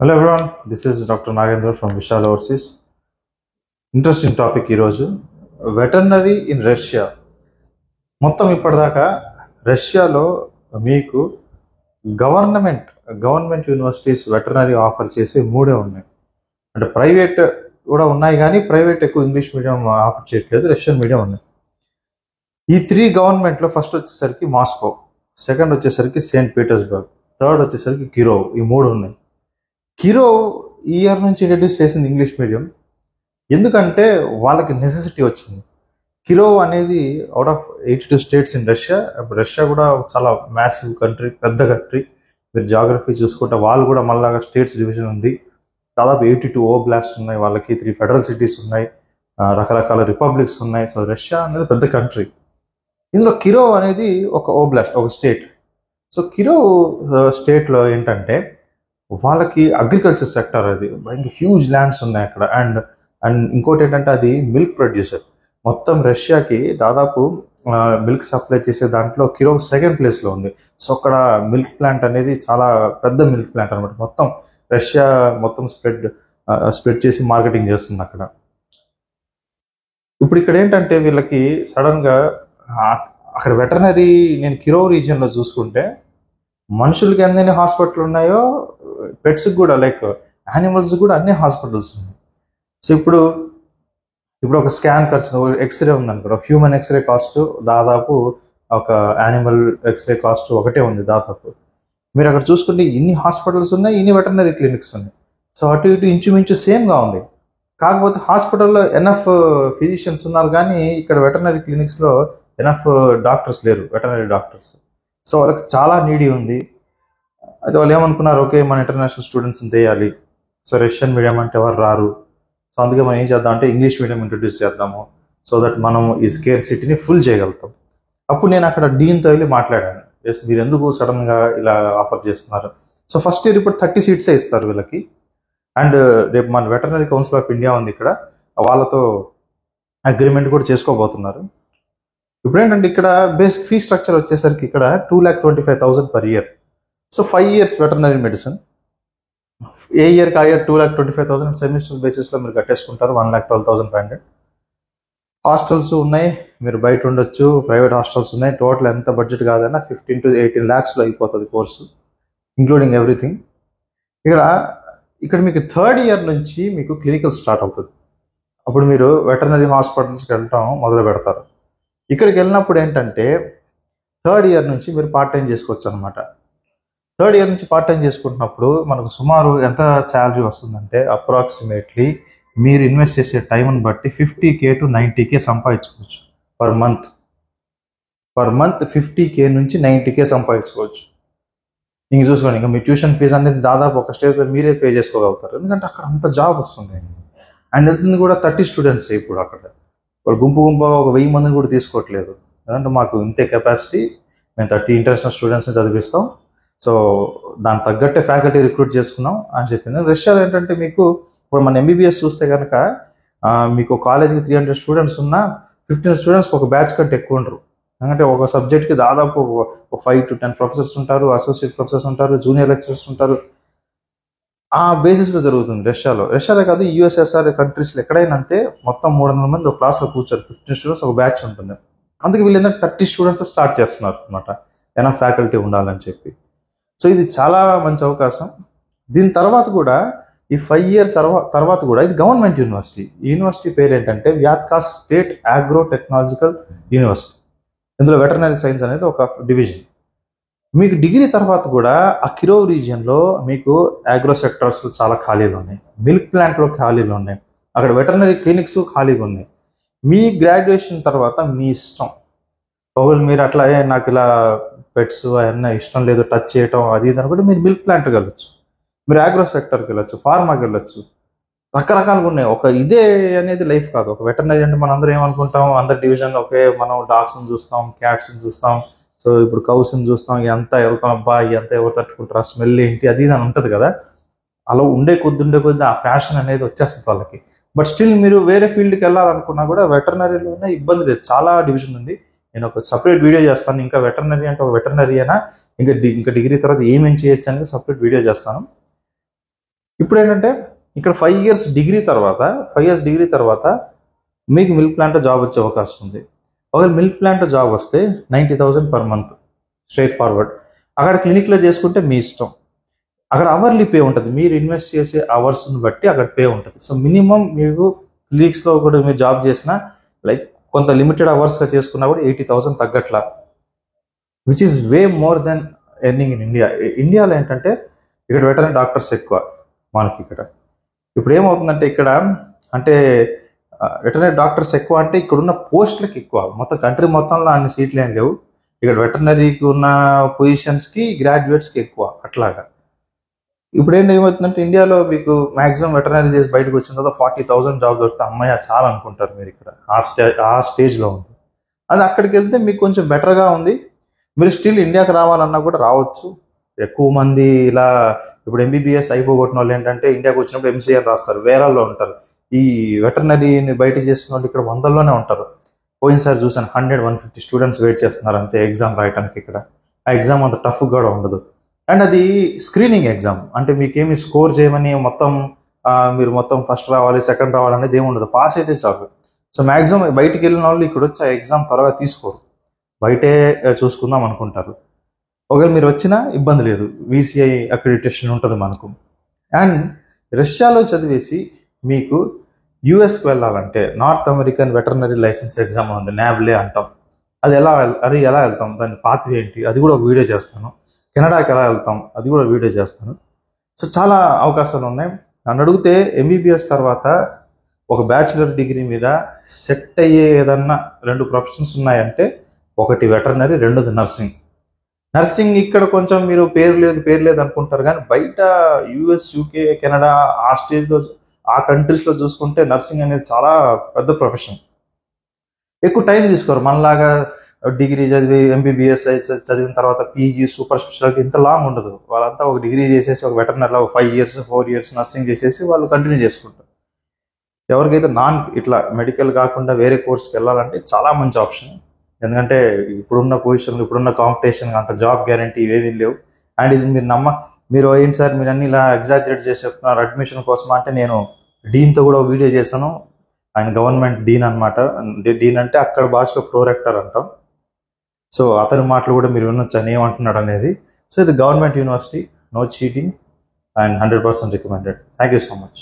Hello everyone, this is Dr. Nagendra from Vishal Overseas. Interesting topic ఈరోజు veterinary in Russia. మొత్తం ఇప్పటిదాకా రష్యాలో మీకు గవర్నమెంట్ యూనివర్సిటీస్ వెటర్నరీ ఆఫర్ చేసి మూడే ఉన్నాయి. అంటే ప్రైవేట్ కూడా ఉన్నాయి, కానీ ప్రైవేట్ ఎక్కువ ఇంగ్లీష్ మీడియం ఆఫర్ చేయట్లేదు, రష్యన్ మీడియం ఉన్నాయి. ఈ 3 గవర్నమెంట్లో ఫస్ట్ వచ్చేసరికి మాస్కో, సెకండ్ వచ్చేసరికి సెయింట్ పీటర్స్బర్గ్, థర్డ్ వచ్చేసరికి కిరోవ్. ఈ 3 ఉన్నాయి. కిరోవ్ ఈ ఇయర్ నుంచి ఇంట్రడ్యూస్ చేసింది ఇంగ్లీష్ మీడియం, ఎందుకంటే వాళ్ళకి నెసెసిటీ వచ్చింది. కిరోవ్ అనేది out of 82 states in Russia. Russia కూడా చాలా మ్యాసివ్ కంట్రీ, పెద్ద కంట్రీ. మీరు జాగ్రఫీ చూసుకుంటే వాళ్ళు కూడా మళ్ళాగా స్టేట్స్ డివిజన్ ఉంది. దాదాపు 82 ఓబ్లాస్ట్ ఉన్నాయి వాళ్ళకి, 3 ఫెడరల్ సిటీస్ ఉన్నాయి, రకరకాల రిపబ్లిక్స్ ఉన్నాయి. సో రష్యా అనేది పెద్ద కంట్రీ. ఇందులో కిరోవ్ అనేది ఒక ఓబ్లాస్ట్, ఒక స్టేట్. సో కిరోవ్ స్టేట్లో ఏంటంటే వాళ్ళకి అగ్రికల్చర్ సెక్టర్, అది హ్యూజ్ ల్యాండ్స్ ఉన్నాయి అక్కడ. అండ్ ఇంకోటి ఏంటంటే అది మిల్క్ ప్రొడ్యూసర్. మొత్తం రష్యాకి దాదాపు మిల్క్ సప్లై చేసే దాంట్లో కిరోవ్ సెకండ్ ప్లేస్లో ఉంది. సో అక్కడ మిల్క్ ప్లాంట్ అనేది చాలా పెద్ద మిల్క్ ప్లాంట్ అనమాట. మొత్తం రష్యా మొత్తం స్ప్రెడ్ చేసి మార్కెటింగ్ చేస్తుంది అక్కడ. ఇప్పుడు ఇక్కడ ఏంటంటే వీళ్ళకి సడన్గా అక్కడ వెటర్నరీ, నేను కిరోవ్ రీజియన్లో చూసుకుంటే మనుషులకి ఎన్ని హాస్పిటల్ ఉన్నాయో పెట్స్కి కూడా, లైక్ యానిమల్స్ కూడా అన్ని హాస్పిటల్స్ ఉన్నాయి. సో ఇప్పుడు ఒక స్కాన్ ఖర్చు, ఎక్స్రే ఉందనుకో, హ్యూమన్ ఎక్స్రే కాస్ట్ దాదాపు, ఒక యానిమల్ ఎక్స్రే కాస్ట్ ఒకటే ఉంది దాదాపు. మీరు అక్కడ చూసుకుంటే ఇన్ని హాస్పిటల్స్ ఉన్నాయి, ఇన్ని వెటర్నరీ క్లినిక్స్ ఉన్నాయి. సో అటు ఇటు ఇంచుమించు సేమ్గా ఉంది. కాకపోతే హాస్పిటల్లో ఎనఫ్ ఫిజిషియన్స్ ఉన్నారు, కానీ ఇక్కడ వెటర్నరీ క్లినిక్స్లో ఎనఫ్ డాక్టర్స్ లేరు, వెటర్నరీ డాక్టర్స్. సో వాళ్ళకి చాలా నీడీ ఉంది. అయితే వాళ్ళు ఏమనుకున్నారు, ఓకే మన ఇంటర్నేషనల్ స్టూడెంట్స్ని తీయాలి, సో రష్యన్ మీడియం అంటే ఎవరు రారు, సో అందుకే మనం ఏం చేద్దాం అంటే ఇంగ్లీష్ మీడియం ఇంట్రడ్యూస్ చేద్దాము, సో దట్ మనం ఈ స్కేర్ సిటీని ఫుల్ చేయగలుగుతాం. అప్పుడు నేను అక్కడ డీన్తో వెళ్ళి మాట్లాడాను, ఎస్ మీరు ఎందుకు సడన్గా ఇలా ఆఫర్ చేస్తున్నారు. సో ఫస్ట్ ఇయర్ ఇప్పుడు 30 సీట్సే ఇస్తారు వీళ్ళకి. అండ్ రేపు మన వెటర్నరీ కౌన్సిల్ ఆఫ్ ఇండియా ఉంది ఇక్కడ, వాళ్ళతో అగ్రిమెంట్ కూడా చేసుకోబోతున్నారు. ఇప్పుడు ఏంటంటే ఇక్కడ బేసిక్ ఫీ స్ట్రక్చర్ వచ్చేసరికి ఇక్కడ 2,25,000 per year. So 5 years veterinary medicine, ఏ ఇయర్కి ఆ ఇయర్ 2,25,000 సెమిస్టర్ బేసిస్లో మీరు కట్టేసుకుంటారు. 1,12,500. హాస్టల్స్ ఉన్నాయి, మీరు బయట ఉండొచ్చు, ప్రైవేట్ హాస్టల్స్ ఉన్నాయి. టోటల్ ఎంత బడ్జెట్ కాదన్నా 15 to 18 lakhsలో అయిపోతుంది కోర్సు, ఇంక్లూడింగ్ ఎవ్రీథింగ్. ఇక్కడ మీకు థర్డ్ ఇయర్ నుంచి మీకు క్లినికల్ స్టార్ట్ అవుతుంది. అప్పుడు మీరు వెటర్నరీ హాస్పిటల్స్కి వెళ్ళటం మొదలు పెడతారు. ఇక్కడికి వెళ్ళినప్పుడు ఏంటంటే థర్డ్ ఇయర్ నుంచి మీరు పార్ట్ టైం చేసుకోవచ్చు అనమాట. థర్డ్ ఇయర్ నుంచి పార్ట్ టైం చేసుకుంటున్నప్పుడు మనకు సుమారు ఎంత శాలరీ వస్తుందంటే, అప్రాక్సిమేట్లీ మీరు ఇన్వెస్ట్ చేసే టైంని బట్టి 50K to 90K సంపాదించుకోవచ్చు పర్ మంత్. 50K నుంచి 90K సంపాదించుకోవచ్చు. ఇంక చూసుకోండి, ఇంకా మీ ట్యూషన్ ఫీజు అనేది దాదాపు ఒక స్టేజ్లో మీరే పే చేసుకోగలుగుతారు, ఎందుకంటే అక్కడ అంత జాబ్ వస్తుంది. అండ్ వెళ్తుంది కూడా 30 స్టూడెంట్స్. ఇప్పుడు అక్కడ వాళ్ళు గుంపు ఒక 1000 మందిని కూడా తీసుకోవట్లేదు, ఎందుకంటే మాకు ఇంతే కెపాసిటీ, మేము 30 ఇంటర్నేషనల్ స్టూడెంట్స్ని చదివిస్తాం, సో దానికి తగ్గట్టే ఫ్యాకల్టీ రిక్రూట్ చేసుకున్నాం అని చెప్పింది. రష్యాలో ఏంటంటే మీకు ఇప్పుడు మన MBBS చూస్తే కనుక మీకు కాలేజ్కి 300 స్టూడెంట్స్ ఉన్నా 15 స్టూడెంట్స్కి ఒక బ్యాచ్ కంటే ఎక్కువ ఉండరు. ఎందుకంటే ఒక సబ్జెక్ట్కి దాదాపు 5 to 10 ప్రొఫెసర్స్ ఉంటారు, అసోసియేట్ ప్రొఫెసర్స్ ఉంటారు, జూనియర్ లెక్చరర్స్ ఉంటారు. ఆ బేసిస్లో జరుగుతుంది రష్యాలో కాదు, USSR కంట్రీస్లో ఎక్కడైనా అంతే. మొత్తం 300 మంది ఒక క్లాస్లో కూర్చోరు, 15 స్టూడెంట్స్ ఒక బ్యాచ్ ఉంటుంది. అందుకే వీళ్ళు ఏంటంటే 30 స్టూడెంట్స్ స్టార్ట్ చేస్తున్నారు అనమాట, ఏమైనా ఫ్యాకల్టీ ఉండాలని చెప్పి. సో ఇది చాలా మంచి అవకాశం. దీని తర్వాత కూడా ఈ 5 ఇయర్స్ తర్వాత కూడా ఇది గవర్నమెంట్ యూనివర్సిటీ. ఈ యూనివర్సిటీ పేరు ఏంటంటే వ్యాత్కా స్టేట్ అగ్రో టెక్నాలజికల్ యూనివర్సిటీ. ఇందులో వెటర్నరీ సైన్స్ అనేది ఒక డివిజన్. మీకు డిగ్రీ తర్వాత కూడా ఆ కిరోవ్ రీజియన్లో మీకు అగ్రో సెక్టర్స్ చాలా ఖాళీలు ఉన్నాయి, మిల్క్ ప్లాంట్లో ఖాళీలు ఉన్నాయి, అక్కడ వెటర్నరీ క్లినిక్స్ ఖాళీగా ఉన్నాయి. మీ గ్రాడ్యుయేషన్ తర్వాత మీ ఇష్టం, ఒకవేళ మీరు అట్లా నాకు ఇలా పెట్స్ అవన్నీ ఇష్టం లేదు, టచ్ చేయటం అది ఇది అనుకుంటే మీరు మిల్క్ ప్లాంట్కి వెళ్ళొచ్చు, మీరు అగ్రో సెక్టర్కి వెళ్ళొచ్చు, ఫార్మాకి వెళ్ళొచ్చు, రకరకాలుగా ఉన్నాయి. ఒక ఇదే అనేది లైఫ్ కాదు. ఒక వెటర్నరీ అంటే మనం అందరూ ఏమనుకుంటాం, అందరు డివిజన్ ఒకే, మనం డాగ్స్ని చూస్తాం, క్యాట్స్ని చూస్తాం, సో ఇప్పుడు కౌస్ని చూస్తాం, ఎంత వెళ్తాం, అబ్బా ఎంత ఎవరు తట్టుకుంటారు, ఆ స్మెల్ ఏంటి అది ఇది అని ఉంటుంది కదా. అలా ఉండే కొద్ది ఆ ప్యాషన్ అనేది వచ్చేస్తుంది వాళ్ళకి. బట్ స్టిల్ మీరు వేరే ఫీల్డ్కి వెళ్ళాలనుకున్నా కూడా వెటర్నరీలోనే ఇబ్బంది లేదు, చాలా డివిజన్ ఉంది. నేను ఒక సపరేట్ వీడియో చేస్తాను, ఇంకా వెటర్నరీ అంటే ఒక వెటర్నరీ అయినా ఇంకా డిగ్రీ తర్వాత ఏమేం చేయొచ్చు అనేది సపరేట్ వీడియో చేస్తాను. ఇప్పుడు ఏంటంటే ఇక్కడ 5 ఇయర్స్ డిగ్రీ తర్వాత మీకు మిల్క్ ప్లాంట్ జాబ్ వచ్చే అవకాశం ఉంది. ఒకవేళ మిల్క్ ప్లాంట్ జాబ్ వస్తే 90,000 per month స్ట్రైట్ ఫార్వర్డ్. అక్కడ క్లినిక్లో చేసుకుంటే మీ ఇష్టం. అక్కడ అవర్లీ పే ఉంటుంది, మీరు ఇన్వెస్ట్ చేసే అవర్స్ని బట్టి అక్కడ పే ఉంటుంది. సో మినిమం మీకు క్లినిక్స్లో కూడా మీరు జాబ్ చేసినా లైక్ కొంత లిమిటెడ్ అవర్స్గా చేసుకున్నా కూడా 80,000 తగ్గట్లా, which is way more than earning in India. ఇండియాలో ఏంటంటే ఇక్కడ వెటరనరీ డాక్టర్స్ ఎక్కువ మనకి ఇక్కడ. ఇప్పుడు ఏమవుతుందంటే ఇక్కడ అంటే వెటరనరీ డాక్టర్స్ ఎక్కువ అంటే ఇక్కడున్న పోస్టులకి ఎక్కువ, మొత్తం కంట్రీ మొత్తంలో అన్ని సీట్లు ఏం లేవు. ఇక్కడ వెటర్నరీకి ఉన్న పొజిషన్స్కి గ్రాడ్యుయేట్స్కి ఎక్కువ అట్లాగా. ఇప్పుడు ఏమవుతుందంటే ఇండియాలో మీకు మాక్సిమం వెటర్నరీ చేసి బయటకు వచ్చిన తర్వాత 40,000 జాబ్ దొరికితే అమ్మాయి చాలా అనుకుంటారు మీరు ఇక్కడ. ఆ స్టేజ్లో ఉంది. అది అక్కడికి వెళ్తే మీకు కొంచెం బెటర్గా ఉంది. మీరు స్టిల్ ఇండియాకి రావాలన్నా కూడా రావచ్చు. ఎక్కువ మంది ఇలా ఇప్పుడు ఎంబీబీఎస్ అయిపోగొట్టిన వాళ్ళు ఏంటంటే ఇండియాకి వచ్చినప్పుడు ఎంసీఆర్ రాస్తారు, వేలల్లో ఉంటారు. ఈ వెటర్నరీని బయట చేసిన వాళ్ళు ఇక్కడ వందల్లోనే ఉంటారు. పోయినసారి చూసాను 100-150 స్టూడెంట్స్ వెయిట్ చేస్తున్నారు అంతే ఎగ్జామ్ రాయడానికి ఇక్కడ. ఆ ఎగ్జామ్ అంత టఫ్ కూడా ఉండదు. అండ్ అది స్క్రీనింగ్ ఎగ్జామ్, అంటే మీకేమి స్కోర్ చేయమని మొత్తం మీరు మొత్తం ఫస్ట్ రావాలి సెకండ్ రావాలి అనేది ఏమి ఉండదు, పాస్ అయితే చాలు. సో మ్యాక్సిమం బయటికి వెళ్ళిన వాళ్ళు ఇక్కడ వచ్చి ఆ ఎగ్జామ్ త్వరగా తీసుకోరు, బయటే చూసుకుందాం అనుకుంటారు. ఒకవేళ మీరు వచ్చినా ఇబ్బంది లేదు, వీసీఐ అక్రిడిటేషన్ ఉంటుంది మనకు. అండ్ రష్యాలో చదివేసి మీకు యూఎస్కి వెళ్ళాలంటే north American veterinary licence exam ఉంది, నాబ్లే అంటాం. అది ఎలా వెళ్తాం, దాని పాత్వే ఏంటి, అది కూడా ఒక వీడియో చేస్తాను. కెనడాకి ఎలా వెళ్తాం, అది కూడా వీడియో చేస్తాను. సో చాలా అవకాశాలు ఉన్నాయి. నన్ను అడిగితే ఎంబీబీఎస్ తర్వాత ఒక బ్యాచిలర్ డిగ్రీ మీద సెట్ అయ్యే ఏదన్నా 2 ప్రొఫెషన్స్ ఉన్నాయంటే, ఒకటి వెటర్నరీ, రెండోది నర్సింగ్. నర్సింగ్ ఇక్కడ కొంచెం మీరు పేరు లేదు అనుకుంటారు, కానీ బయట యూఎస్, యూకే, కెనడా ఆ స్టేజ్లో ఆ కంట్రీస్లో చూసుకుంటే నర్సింగ్ అనేది చాలా పెద్ద ప్రొఫెషన్. ఎక్కువ టైం తీసుకోరు మనలాగా. డిగ్రీ చదివి ఎంబీబీఎస్ చదివిన తర్వాత పీజీ సూపర్ స్పెషాలిటీ ఇంత లాంగ్ ఉండదు. వాళ్ళంతా ఒక డిగ్రీ చేసేసి ఒక వెటర్నరీలో 5 ఇయర్స్ 4 ఇయర్స్ నర్సింగ్ చేసేసి వాళ్ళు కంటిన్యూ చేసుకుంటారు. ఎవరికైతే ఇట్లా మెడికల్ కాకుండా వేరే కోర్స్కి వెళ్ళాలంటే చాలా మంచి ఆప్షన్. ఎందుకంటే ఇప్పుడున్న పొజిషన్లు, ఇప్పుడున్న కాంపిటీషన్ అంత జాబ్ గ్యారంటీ ఇవేమీ లేవు. అండ్ ఇది మీరు ఏంటి సార్ మీరు అన్ని ఇలా ఎగ్జాజరేట్ చేసి చెప్తున్నారు అడ్మిషన్ కోసం అంటే, నేను డీన్తో కూడా వీడియో చేశాను. ఆయన గవర్నమెంట్ డీన్ అనమాట. డీన్ అంటే అక్కడ భాషలో ప్రోరెక్టర్ అంటాం. సో అతని మాటలు కూడా మీరు వినొచ్చు అని ఏమంటున్నాడు అనేది. సో ఇది government university, no cheating and 100% recommended. Thank you so much.